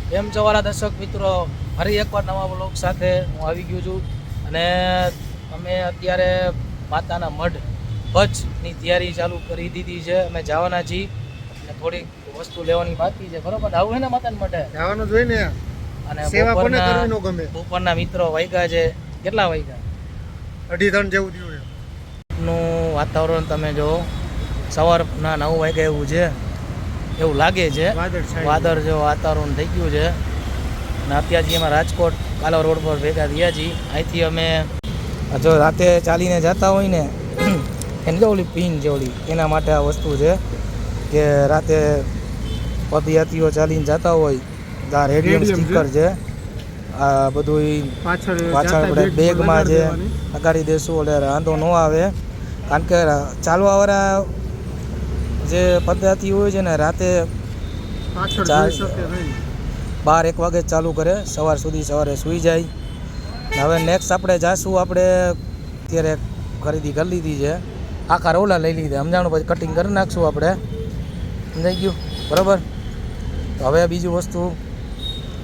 એમ જવાના દર્શક મિત્રો, ફરી એકવાર નવા બ્લોગ સાથે હું આવી ગયો છું અને અમે અત્યારે માતાના મઢ ભજની તૈયારી ચાલુ કરી દીધી છે. અમે જવાના છીએ અને થોડીક વસ્તુ લેવાની બાકી છે. બરોબર, આવું છે ને માતાના મઢે જવાનું જોઈએ ને. અને સેવા કોને કરવી નો ગમે. બપોરના મિત્રો વાગ્યા છે, કેટલા વાગ્યા? 2:30 જેવું થયું છે. નું વાતાવરણ તમે જો સવારના 9 વાગ્યા એવું છે, એવું લાગે છે. વાદળ જેવું વાતાવરણ થઈ ગયું છે અને અત્યારથી અમે રાજકોટ કાલા રોડ પર ભેગા થયા છીએ. અહીંથી અમે જો રાતે ચાલીને જતા હોય ને એને જો ઓલી પિન છે ઓલી, એના માટે આ વસ્તુ છે કે રાતે પદયાત્રીઓ ચાલીને જતા હોય તો આ રેડિયમ સ્ટીકર છે. આ બધું પાછળ આપણે બેગમાં છે લગાડી દેશું એટલે વાંધો ન આવે. કારણ કે ચાલવાવાળા જે પદ્ધતિ હોય છે ને રાતે 12-1 વાગે ચાલુ કરે, સવાર સુધી સવારે સૂઈ જાય. હવે નેક્સ્ટ આપણે જાશું, આપણે અત્યારે ખરીદી કરી લીધી છે, આખા રોલા લઈ લીધા, સમજાણું. પછી કટિંગ કરી નાખશું આપણે, સમજાઈ ગયું બરાબર. તો હવે બીજું વસ્તુ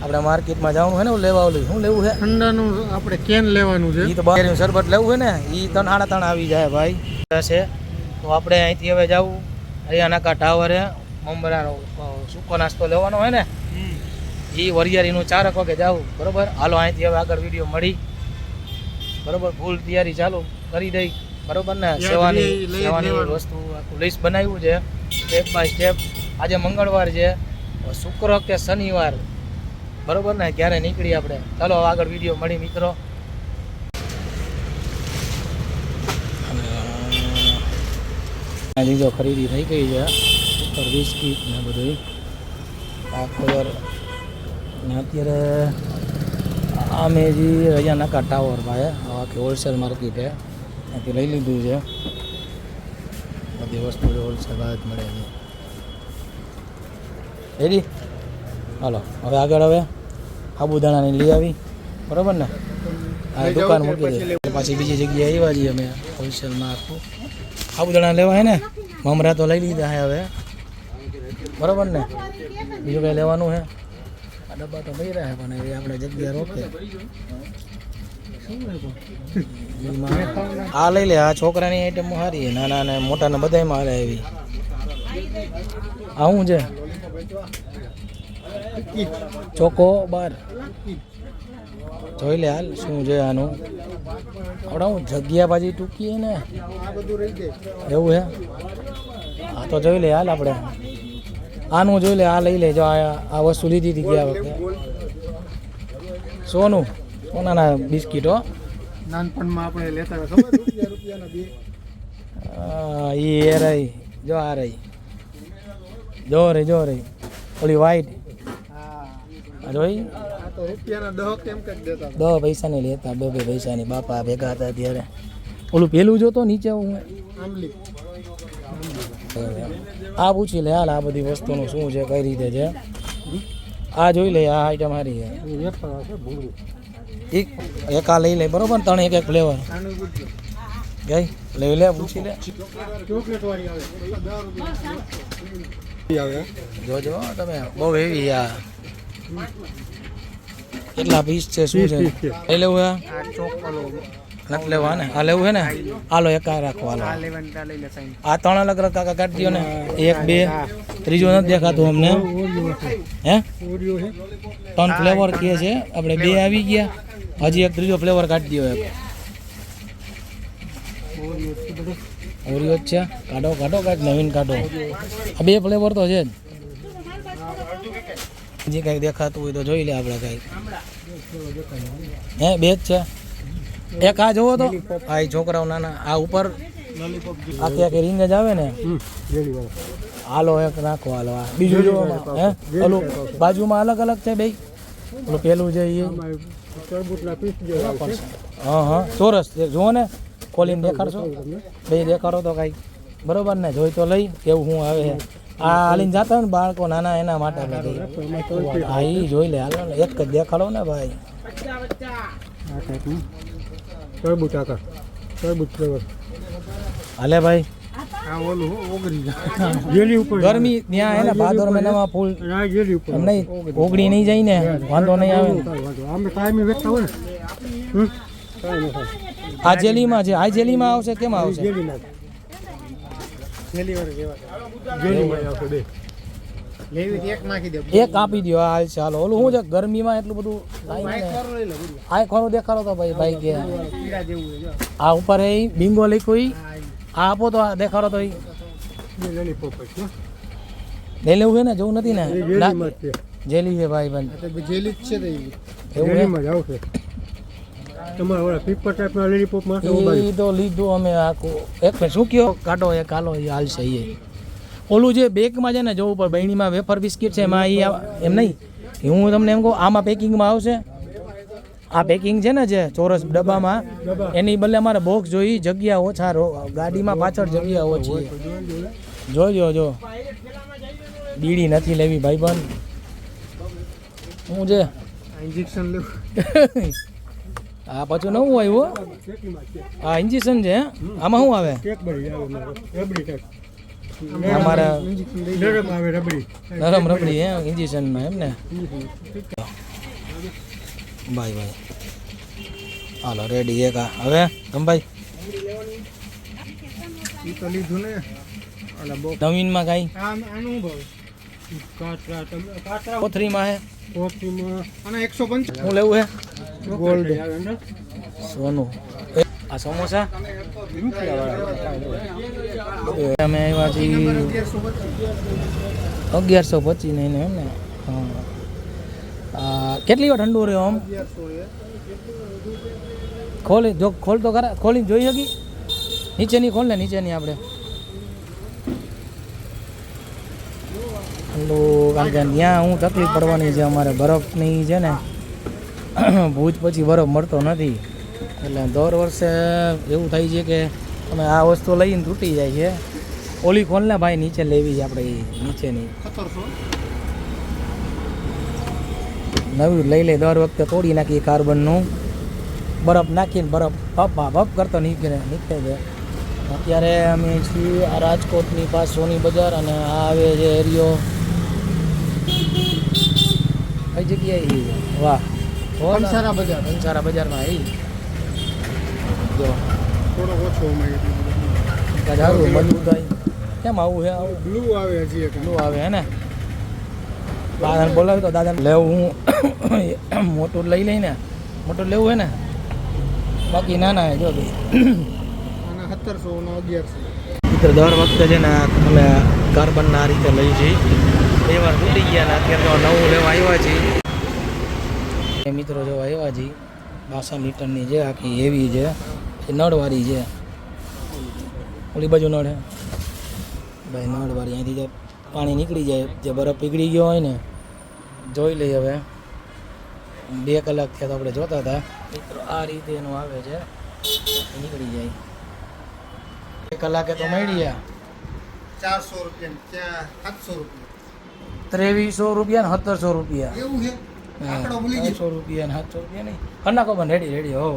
આપણે માર્કેટમાં જવાનું છે ને લેવા. ઓલું શું લેવું છે? ઠંડાનું આપણે કેન લેવાનું છે. એ તો બહારનું શરબત લેવું છે ને, એ 3-3.5 આવી જાય ભાઈ છે. તો આપણે અહીંથી હવે જવું હરિયાનાકા ટાવરે મમરાનો સૂકો નાસ્તો લેવાનો હોય ને, એ વરિયાળીનું 4 વાગે જવું બરાબર. હાલો અહીંથી હવે આગળ વિડીયો મળી બરાબર. ફૂલ તૈયારી ચાલુ કરી દઈ બરાબર ને. સેવાની વસ્તુ આખું લિસ્ટ બનાવ્યું છે સ્ટેપ બાય સ્ટેપ. આજે મંગળવાર છે, શુક્ર કે શનિવાર બરાબર ને, ક્યારે નીકળી આપણે. ચાલો આગળ વિડીયો મળી મિત્રો. જો ખરીદી થઈ ગઈ છે, ઉપર બિસ્કીટ ને બધું આ ખબર. ને અત્યારે અમે જે હરિયાનાકા ટાવર ભાઈ આખી હોલસેલ માર્કેટ છે, ત્યાંથી લઈ લીધું છે. બધી વસ્તુ હોલસેલ ભાવ જ મળે છે. રેડી? હાલો હવે આગળ હવે સાબુદાણાની લઈ આવી બરાબર ને. આ દુકાન મૂકી દે, પાછી બીજી જગ્યાએ આવ્યા છીએ અમે હોલસેલમાં. આખું સાબુદાણા લેવા હે ને, મમરા તો લઈ લીધા હે હવે બરાબર ને. બીજું કંઈ લેવાનું હે? આ ડબ્બા તો લઈ રહ્યા પણ એ આપણે જગ્યા રોકે. આ લઈ લે, આ છોકરાની આઈટમ સારી, નાના અને મોટાને બધામાં હાલે એવી. આ શું છે? ચોકો બાર જોઈ લે હાલ શું છે આનું. આપણે હું જગ્યા પાછી ટૂંકી ને એવું હે. આ તો જોઈ લે હાલ, આપણે આનું જોઈ લે. આ લઈ લે, જો આ વસ્તુ લીધી હતી ગયા વખતે. સોનાના બિસ્કીટો નાનપણમાં આપણે લેતા એ રહી જો, આ રહી જો રહી ઓલી વ્હાઈટ જોઈ. 10 પૈસાની લેતા, 2 પૈસાની. બાપા ભેગા હતા ત્યારે. ઓલું પેલું જોતો નીચે હું આ પૂછી લે હાલ, આ બધી વસ્તુનું શું છે, કઈ રીતે છે. આ જોઈ લે, આ આઈટમ સારી છે. એક આ લઈ લે બરોબર ને, 3 એક ફ્લેવર ગઈ લઈ લે, પૂછી લે. જોજો તમે બહુ એવી. આ કેટલા પીસ છે, શું છે? લઈ લેવું હે? નથી લેવા ને? આ લેવું હે ને? હાલો એક આ રાખો. હાલો આ 3 અલગ અલગ કાકા કાઢી દો ને. 1 2 ત્રીજો નથી દેખાતું અમને. હે 3 ફ્લેવર કે છે આપણે, 2 આવી ગયા, હજી એક ત્રીજો ફ્લેવર કાઢી દો. એક ઓરિયો છે, કાઢો કાંઈક નવીન કાઢો. આ 2 ફ્લેવર તો છે જ. જે કંઈક દેખાતું હોય તો જોઈ લે આપણે. કંઈક હે 2 જ છે. એક આ જોવો તો, આ છોકરાઓ નાના, આ ઉપર આખી રીંગ જ આવે ને. હાલો એક નાખો. હાલો આ બીજું જો હે, ઓલું બાજુમાં અલગ અલગ છે બે. ઓલું પેલું છે એ હા ચોરસ જુઓ ને, ખોલીને દેખાડશો? 2 દેખાડો તો કાંઈક બરોબર ને, જોઈ તો લઈ કેવું શું આવે. આ હાલીને જતા હોય ને બાળકો નાના, એના માટે હા એ જોઈ લે. હાલો ને એક જ દેખાડો ને ભાઈ. હાલે ભાઈ આ ઓલું ઓગળી જેલી ઉપર ગરમી ત્યાં હે ને ભાદર મહિનામાં ફૂલ આ જેલી ઉપર એમ નહીં ઓગળી નહીં જાય ને વાંધો નહીં આવે ને. આમે કાયમી વેચતા હોય ને કાંઈ ન થાય આ જેલીમાં છે, આ જેલીમાં આવશે કેમ આવશે? જેલી ના જેલી વાળી જેવા જેલી માં આવશે બે લેવી એક નાખી દે એક આપી દો હાલ ચાલો. ઓલું શું છે ગરમીમાં એટલું બધું થાય ને. આ ખોરું દેખાડો તો ભાઈ ભાઈ કે પીડા જેવું છે આ ઉપર એ બિંગો લખ્યું ઈ. આ આપો તો આ દેખાડો તો ઈ. લેલી પોપટ છે લઈ લેવું છે ને જવું નથી ને જેલી માં છે જેલી છે ભાઈ બંધ તો જેલી જ છે તો એવું જેલી છે? માં જ આવશે તમારા ઓલા પીપર ટાઈપના લેલી પોપ માં ઈ તો લીધું અમે આખું એક મિનિટ શું કયો કાઢો એ કાલો એ હાલશે એ. ઓલું જે બેકમાં છે ને જો ઉપર બહેણીમાં વેફર બિસ્કિટ છે એમાં એ એમ નહીં હું તમને એમ કહું આમાં પેકિંગમાં આવશે. આ પેકિંગ છે ને જે ચોરસ ડબ્બામાં એની બદલે અમારે બોક્સ જોઈ જગ્યા ઓછા ગાડીમાં પાછળ જગ્યા ઓછી. જોજો જો બીડી નથી લેવી ભાઈબંધ. હું છે ઇન્જેક્શન લેવું આ પાછું નવું આવ્યું. આ ઇન્જેક્શન છે આમાં શું આવે? કેક બળી આવે મારે રબડી ટાઈપ અમારા નરમ આવે રબડી નરમ રબડી હે ઇન્જેક્શનમાં એમ ને ભાઈ ભાઈ હાલો રેડી એક આ હવે ભાઈ ઈ તો લીધું ને ઓલા બોક્સ નવીનમાં કાંઈ આનું ભાવ કાતરા તમે કાતરા કોથરીમાં હે કોફીમાં આના 150 શું લેવું હે? ગોલ્ડ સોનું આ સમોસા અમે આવ્યા છીએ 1125 નહીં એમ ને. હા કેટલી વાર ઠંડુ રહ્યો આમ? ખોલી જો ખોલ તો ખરા ખોલીને જોઈ શકી નીચેની ખોલ ને નીચેની આપણે ઠંડુ કારણ કે ત્યાં હું તકલીફ પડવાની છે અમારે બરફની છે ને ભૂજ પછી બરફ મળતો નથી એટલે દર વર્ષે એવું થાય છે કે અમે આ વસ્તુ લઈને તૂટી જાય છે. ઓલી ખોલ ને ભાઈ નીચે લેવી છે આપણે એ નીચેની 1700 નવી લઈ લે દર વખતે તોડી નાખીએ કાર્બનનું બરફ નાખીને બરફ ભપ કરતો નીકળે છે. અત્યારે અમે છીએ આ રાજકોટની પાસ સોની બજાર અને આ આવે છે એરિયો કઈ જગ્યાએ વાહ કંસારા બજાર કંસારા બજારમાં આવી જો થોડો ઓછો અમારે સારું મજબૂત થાય કેમ આવું છે આવું બ્લુ આવે હજી એક નું આવે હે ને દાદાને બોલાવી તો દાદાને લેવું હું મોટું લઈ લઈને મોટું લેવું હે ને બાકી નાના હે જો ભાઈ આના 1700 નો 1100 મિત્ર દર વખતે છે ને અમે કાર્બનના આ રીતે લઈ જઈએ બે વાર તૂટી ગયા ને અત્યારે તો નવું લેવા આવ્યા છીએ મિત્રો જો આવ્યા છીએ 52 લીટરની છે આખી એવી છે એ નળવાળી છે ઓલી બાજુ નળ હે ભાઈ નળવાળી અહીંથી જે પાણી નીકળી જાય જે બરફ પીગળી ગયો હોય ને જોઈ લઈએ હવે 2 કલાક થયા તો આપણે જોતા હતા મિત્રો આ રીતે એનું આવે છે નીકળી જાય 1 કલાકે તો મળી ગયા 400 રૂપિયા ત્યાં 700 રૂપિયા 2300 રૂપિયા ને 1700 રૂપિયા એવું છે આંકડો ભૂલી ગયો 700 રૂપિયા ને 700 રૂપિયા નહીં ખરના કો રેડી રેડી હો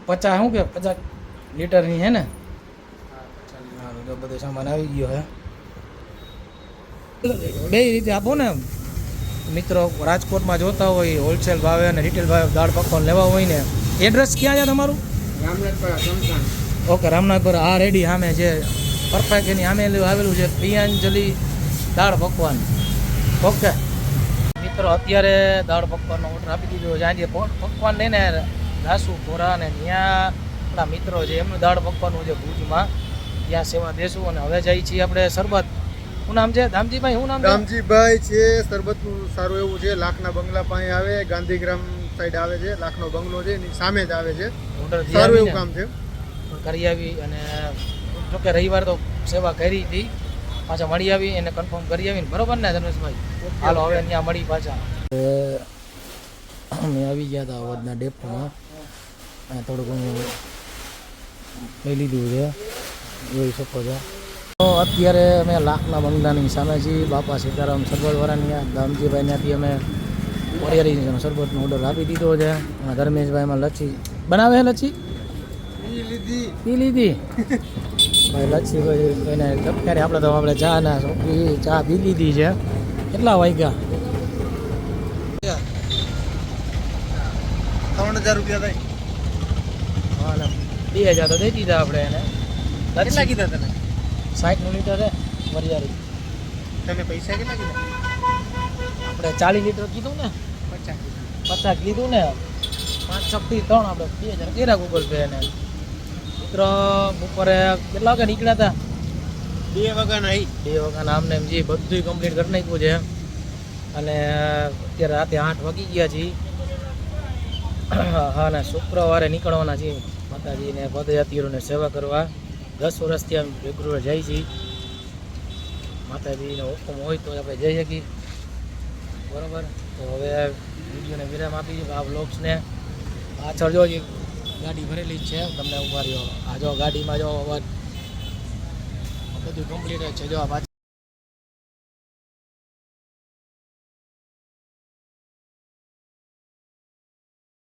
50 શું કે 50 લીટરની હે ને સારું તો બધો સામાન આવી ગયો હે બે રીતે આપો ને મિત્રો રાજકોટમાં જોતા હોય હોલસેલ ભાવે અને રિટેલ ભાવે દાળ પકવાન લેવા હોય ને એડ્રેસ ક્યાં છે તમારું? રામનાથપરા સંસ્થાન ઓકે રામનાથપુર આ રેડી સામે છે પરફેક્ટ એની સામે આવેલું છે પ્રિયાંજલિ દાળ પકવાન. ઓકે મિત્રો અત્યારે દાળ પકવાનનો ઓર્ડર આપી દીધો છે. આજે પકવાન લઈને રાસુ ભોરા અને ત્યાં આપણા મિત્રો છે એમનું દાળ પકવાનું છે ભુજમાં ત્યાં સેવા દેશું અને હવે જઈએ છીએ આપણે શરબત. શું નામ છે દામજીભાઈ? શું નામ છે? રામજીભાઈ છે સરબતનું સારું એવું છે લાખના બંગલા પાસે આવે ગાંધીગ્રામ સાઈડ આવે છે લાખનો બંગલો છે એની સામે જ આવે છે ઓર્ડર સારું એવું કામ છે કરી આવી અને જોકે રવિવાર તો સેવા કરી હતી પાછા મળી આવી એને કન્ફર્મ કરી આવીને બરોબર ને ધર્મેશભાઈ? હાલો હવે ત્યાં મળી પાછા. અમે આવી ગયા હતા અવધના ડેપોમાં થોડું ઘણું લઈ લીધું છે જોઈ શકો છો. તો અત્યારે અમે લાખના બંગલાની સામે છીએ બાપા સીતારામ સરબતવાળાની દામજીભાઈ ત્યાંથી અમે વરિયાળી સરબતનો ઓર્ડર આપી દીધો છે અને ધર્મેશભાઈમાં લચ્છી બનાવે લચ્છી પી લીધી ભાઈ લચ્છી ભાઈ કોઈને અત્યારે આપણે ચા ના છોકરી ચા પી લીધી છે. કેટલા વાગ્યા? 3000 રૂપિયા થાય. હા ને 2000 તો દઈ દીધા આપણે એને. કેટલા કીધા તને? 60 લીટર હે વરિયાળી. તમે પૈસા કેટલા કીધા? આપણે 40 લીટર કીધું ને, 50 કીધું ને, 5 થી 3 આપણે 2000 કર્યા ગૂગલ પે ને. મિત્ર બપોરે કેટલા વાગે નીકળ્યા હતા? 2 વાગ્યાના આવી. 2 વાગ્યાના આમને એમ જે બધું કમ્પ્લીટ કરી નાખ્યું છે. અને અત્યારે રાતે 8 વાગી ગયા છીએ. હા ને શુક્રવારે નીકળવાના છીએ માતાજીને પદયાત્રીઓને સેવા કરવા. 10 વર્ષથી આમ રેગ્યુલર જાય છીએ. માતાજીનો હુકમ હોય તો આપણે જઈ શકીએ. બરાબર, તો હવે વિડીયોને વિરામ આપી આ વ્લોગ્સને. પાછળ જો ગાડી ભરેલી જ છે, તમને ઉભા રહ્યો. આ જો ગાડીમાં જો અવાજ બધું કમ્પ્લીટ જ છે. જો આ પાછળ